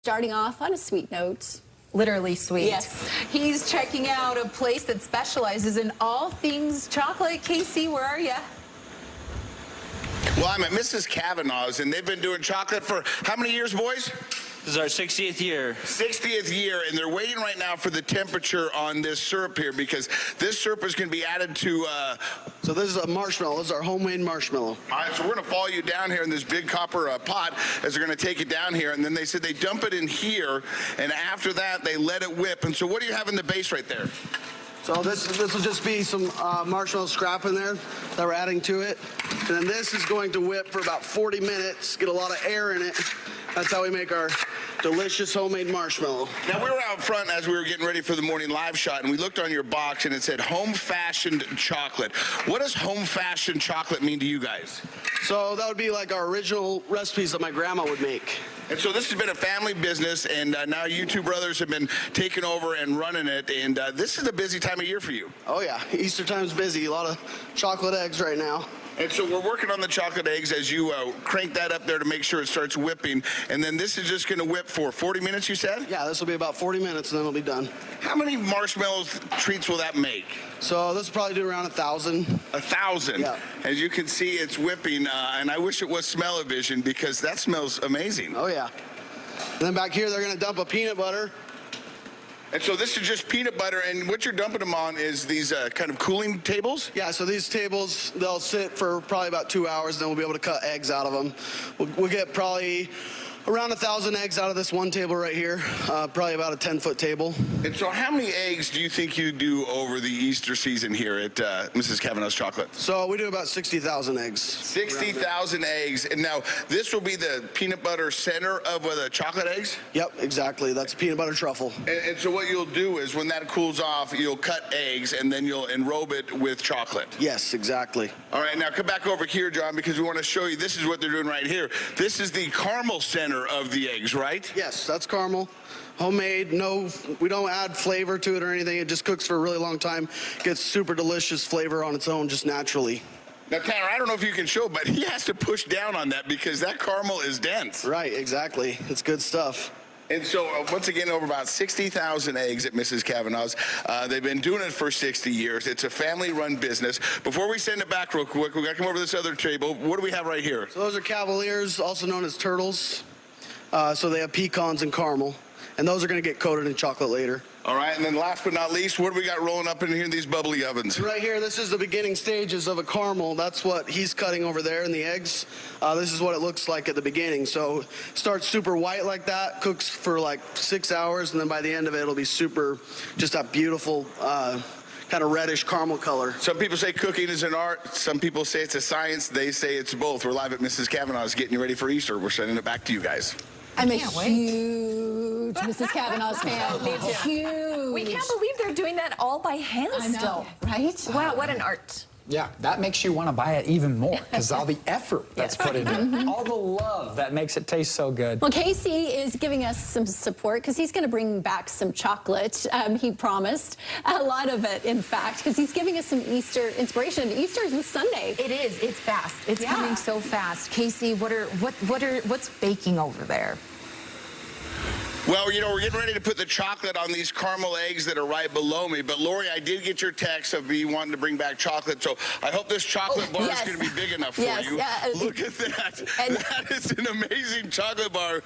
Starting off on a sweet note. Literally sweet. Yes. He's checking out a place that specializes in all things chocolate. Casey, where are you? Well, I'm at Mrs. Cavanaugh's, and they've been doing chocolate for how many years, boys? This is our 60th year. 60th year, and they're waiting right now for the temperature on this syrup here because this syrup is going to be added to... So this is a marshmallow. This is our homemade marshmallow. All right, so we're going to follow you down here in this big copper pot as they're going to take it down here, and then they said they dump it in here, and after that, they let it whip. And so what do you have in the base right there? So this will just be some marshmallow scrap in there that we're adding to it. And then this is going to whip for about 40 minutes, get a lot of air in it. That's how we make our delicious homemade marshmallow. Now, we were out front as we were getting ready for the morning live shot, and we looked on your box, and it said home-fashioned chocolate. What does home-fashioned chocolate mean to you guys? So that would be like our original recipes that my grandma would make. And so this has been a family business, and now you two brothers have been taking over and running it, and this is a busy time of year for you. Oh, yeah. Easter time's busy. A lot of chocolate eggs right now. And so we're working on the chocolate eggs as you crank that up there to make sure it starts whipping. And then this is just going to whip for 40 minutes, you said? Yeah, this will be about 40 minutes, and then it'll be done. How many marshmallow treats will that make? So this will probably do around 1,000. 1,000? Yeah. As you can see, it's whipping, and I wish it was smell-o-vision because that smells amazing. Oh, yeah. And then back here, they're going to dump a peanut butter. And so this is just peanut butter, and what you're dumping them on is these kind of cooling tables? Yeah, so these tables, they'll sit for probably about 2 hours, then we'll be able to cut eggs out of them. We'll get probably around 1,000 eggs out of this one table right here, probably about a 10-foot table. And so how many eggs do you think you do over the Easter season here at Mrs. Cavanaugh's Chocolate? So we do about 60,000 eggs. 60,000 eggs. And now this will be the peanut butter center of the chocolate eggs? Yep, exactly. That's peanut butter truffle. And so what you'll do is when that cools off, you'll cut eggs and then you'll enrobe it with chocolate. Yes, exactly. All right, now come back over here, John, because we want to show you this is what they're doing right here. This is the caramel center of the eggs, right? Yes, that's caramel. Homemade, we don't add flavor to it or anything. It just cooks for a really long time. Gets super delicious flavor on its own, just naturally. Now, Tanner, I don't know if you can show, but he has to push down on that because that caramel is dense. Right, exactly. It's good stuff. And so, once again, over about 60,000 eggs at Mrs. Cavanaugh's. They've been doing it for 60 years. It's a family-run business. Before we send it back real quick, we got to come over to this other table. What do we have right here? So those are Cavaliers, also known as turtles. So they have pecans and caramel. And those are going to get coated in chocolate later. All right, and then last but not least, what do we got rolling up in here in these bubbly ovens? Right here, this is the beginning stages of a caramel. That's what he's cutting over there in the eggs. This is what it looks like at the beginning. So starts super white like that, cooks for like 6 hours, and then by the end of it, it'll be super, just that beautiful kind of reddish caramel color. Some people say cooking is an art. Some people say it's a science. They say it's both. We're live at Mrs. Cavanaugh's getting you ready for Easter. We're sending it back to you guys. I'm a huge Mrs. Cavanaugh's fan. Me too. Huge. We can't believe they're doing that all by hand I know, still. right? Wow, what an art. Yeah, that makes you want to buy it even more because all the effort that's put into it, all the love that makes it taste so good. Well, Casey is giving us some support because he's going to bring back some chocolate. He promised a lot of it, in fact, because he's giving us some Easter inspiration. Easter is this Sunday. It is. It's fast. It's coming so fast. Casey, what's baking over there? Well, you know, we're getting ready to put the chocolate on these caramel eggs that are right below me. But, Lori, I did get your text of me wanting to bring back chocolate. So I hope this chocolate bar is going to be big enough for you. Look at that. And that is an amazing chocolate bar.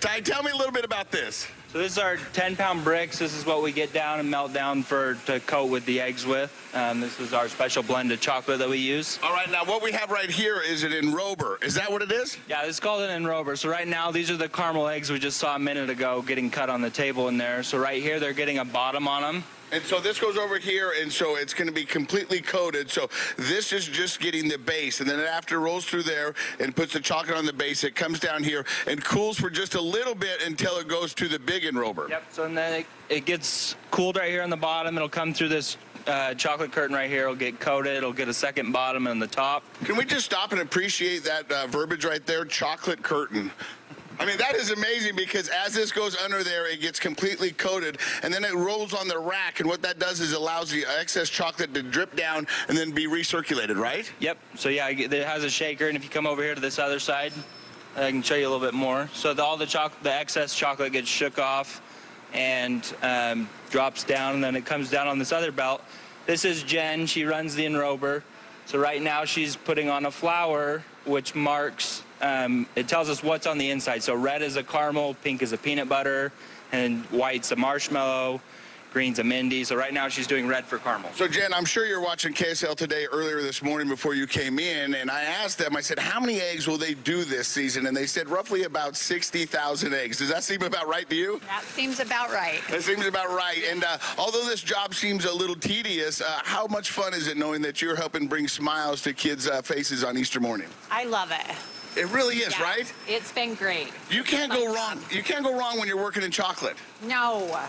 Ty, tell me a little bit about this. So this is our 10-pound bricks. This is what we get down and melt down to coat with the eggs with. This is our special blend of chocolate that we use. All right, now what we have right here is an enrober. Is that what it is? Yeah, this is called an enrober. So right now, these are the caramel eggs we just saw a minute ago getting cut on the table in there. So right here, they're getting a bottom on them. And so this goes over here, and so it's going to be completely coated. So this is just getting the base, and then after it rolls through there and puts the chocolate on the base, it comes down here and cools for just a little bit until it goes to the big enrober. Yep, so then it gets cooled right here on the bottom. It'll come through this chocolate curtain right here. It'll get coated. It'll get a second bottom on the top. Can we just stop and appreciate that verbiage right there, chocolate curtain? I mean, that is amazing because as this goes under there, it gets completely coated, and then it rolls on the rack, and what that does is allows the excess chocolate to drip down and then be recirculated, right? Yep. So, yeah, it has a shaker, and if you come over here to this other side, I can show you a little bit more. So all the excess chocolate gets shook off and drops down, and then it comes down on this other belt. This is Jen. She runs the enrober. So right now she's putting on a flour, which marks, it tells us what's on the inside. So red is a caramel, pink is a peanut butter, and white's a marshmallow, green's a Mindy. So right now she's doing red for caramel. So Jen, I'm sure you're watching KSL Today earlier this morning before you came in, and I asked them, I said, how many eggs will they do this season? And they said roughly about 60,000 eggs. Does that seem about right to you? That seems about right. That seems about right. And although this job seems a little tedious, how much fun is it knowing that you're helping bring smiles to kids' faces on Easter morning? I love it. It really is, Yeah, right? It's been great. You can't go wrong. You can't go wrong when you're working in chocolate. No.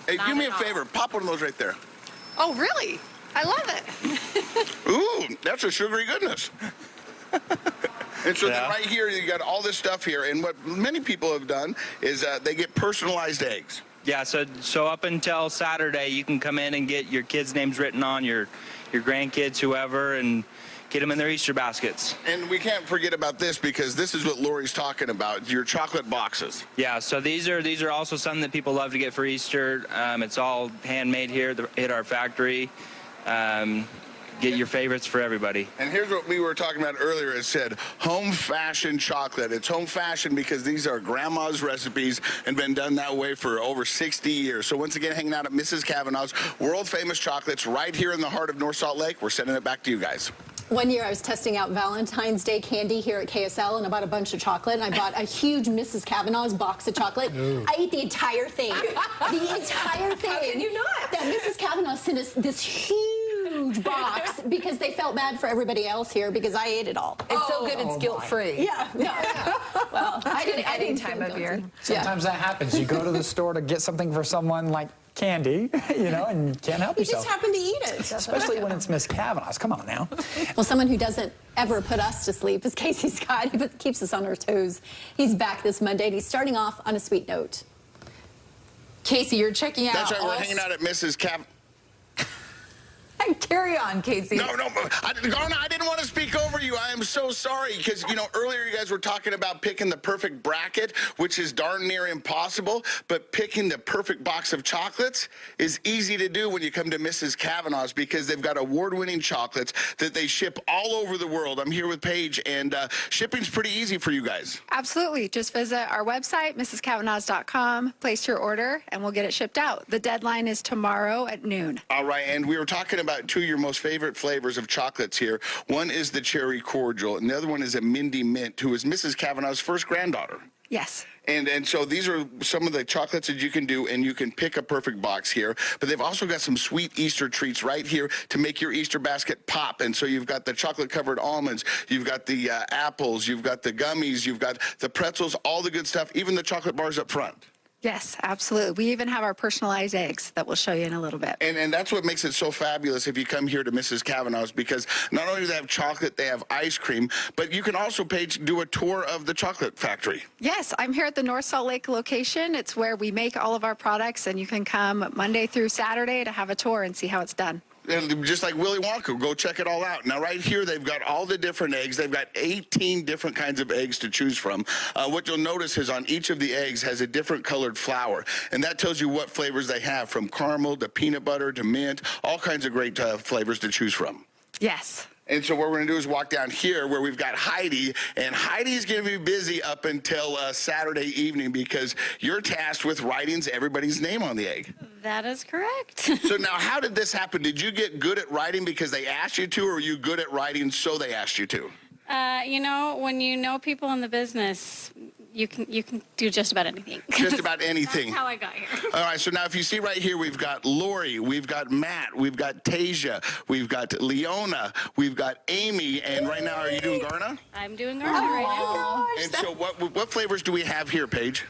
Hey, not do me a at all. favor. Pop one of those right there. Oh, really? I love it. Ooh, that's a sugary goodness. And so then right here, you got all this stuff here. And what many people have done is they get personalized eggs. Yeah, so up until Saturday, you can come in and get your kids' names written on, your grandkids, whoever, and get them in their Easter baskets. And we can't forget about this because this is what Lori's talking about, your chocolate boxes. Yeah, so these are also something that people love to get for Easter. It's all handmade here at our factory. Get your favorites for everybody. And here's what we were talking about earlier. It said home fashion chocolate. It's home fashion because these are grandma's recipes and been done that way for over 60 years. So once again, hanging out at Mrs. Cavanaugh's world famous chocolates right here in the heart of North Salt Lake. We're sending it back to you guys. One year I was testing out Valentine's Day candy here at KSL, and I bought a bunch of chocolate, and I bought a huge Mrs. Cavanaugh's box of chocolate. I ate the entire thing. The entire thing. How can you not? That Mrs. Cavanaugh sent us this huge box because they felt bad for everybody else here because I ate it all. It's so good it's guilt-free. Yeah. Well, I didn't Any feel time of guilty. year. Sometimes that happens. You go to the store to get something for someone like candy, and you can't help You yourself. just happened to eat it. Especially when it's Miss Cavanaugh's. Come on now. Well, someone who doesn't ever put us to sleep is Casey Scott. He keeps us on our toes. He's back this Monday, and he's starting off on a sweet note. Casey, you're checking out. That's right. We're hanging out at Mrs. Carry on, Casey. No, Garna, I didn't want to speak over you. I am so sorry because, earlier you guys were talking about picking the perfect bracket, which is darn near impossible, but picking the perfect box of chocolates is easy to do when you come to Mrs. Cavanaugh's because they've got award-winning chocolates that they ship all over the world. I'm here with Paige, and shipping's pretty easy for you guys. Absolutely. Just visit our website, mrscavanaughs.com, place your order, and we'll get it shipped out. The deadline is tomorrow at noon. All right, and we were talking about two of your most favorite flavors of chocolates here. One is the cherry cordial, and the other one is a Mindy Mint, who is Mrs. Cavanaugh's first granddaughter. Yes. And so these are some of the chocolates that you can do, and you can pick a perfect box here. But they've also got some sweet Easter treats right here to make your Easter basket pop. And so you've got the chocolate-covered almonds, you've got the apples, you've got the gummies, you've got the pretzels, all the good stuff, even the chocolate bars up front. Yes, absolutely. We even have our personalized eggs that we'll show you in a little bit. And that's what makes it so fabulous if you come here to Mrs. Cavanaugh's, because not only do they have chocolate, they have ice cream, but you can also, Paige, do a tour of the chocolate factory. Yes, I'm here at the North Salt Lake location. It's where we make all of our products, and you can come Monday through Saturday to have a tour and see how it's done. And just like Willy Wonka, go check it all out. Now, right here, they've got all the different eggs. They've got 18 different kinds of eggs to choose from. What you'll notice is on each of the eggs has a different colored flour, and that tells you what flavors they have, from caramel to peanut butter to mint, all kinds of great flavors to choose from. Yes. And so what we're going to do is walk down here where we've got Heidi, and Heidi's going to be busy up until Saturday evening because you're tasked with writing everybody's name on the egg. That is correct. So now, how did this happen? Did you get good at writing because they asked you to, or were you good at writing so they asked you to? When you know people in the business, you can do just about anything. Just about anything. That's how I got here. All right, so now if you see right here, we've got Lori, we've got Matt, we've got Tasia, we've got Leona, we've got Amy, and right now, are you doing Garna? I'm doing Garna right now. And so what flavors do we have here, Paige?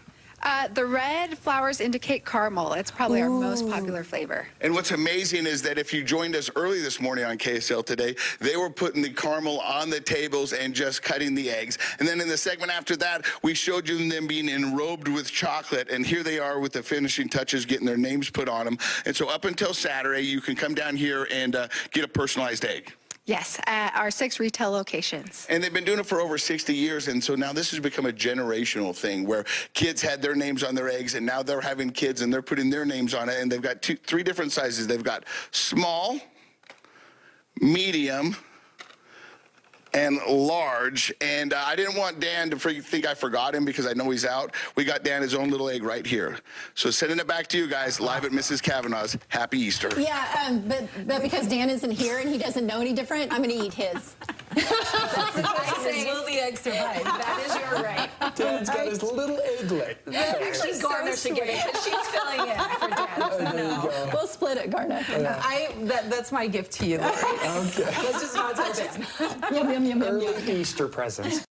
The red flowers indicate caramel. It's probably our most popular flavor. And what's amazing is that if you joined us early this morning on KSL Today, they were putting the caramel on the tables and just cutting the eggs. And then in the segment after that, we showed you them being enrobed with chocolate. And here they are with the finishing touches, getting their names put on them. And so up until Saturday, you can come down here and get a personalized egg. Yes, at our 6 retail locations. And they've been doing it for over 60 years, and so now this has become a generational thing where kids had their names on their eggs, and now they're having kids and they're putting their names on it, and they've got 3 different sizes. They've got small, medium, and large. And I didn't want Dan to think I forgot him because I know he's out. We got Dan his own little egg right here. So sending it back to you guys live at Mrs. Kavanaugh's. Happy Easter. Yeah, but because Dan isn't here and he doesn't know any different, I'm going to eat his. Will the egg survive? That is your right. Dan's got his little egglet. Actually, Garner should get it because she's filling in for Dad. So no. We'll split it, Garnet. That's my gift to you, Lori. Okay. Let's just not tell Dan. Yum, yum, yum, yum, yum. Early Easter presents.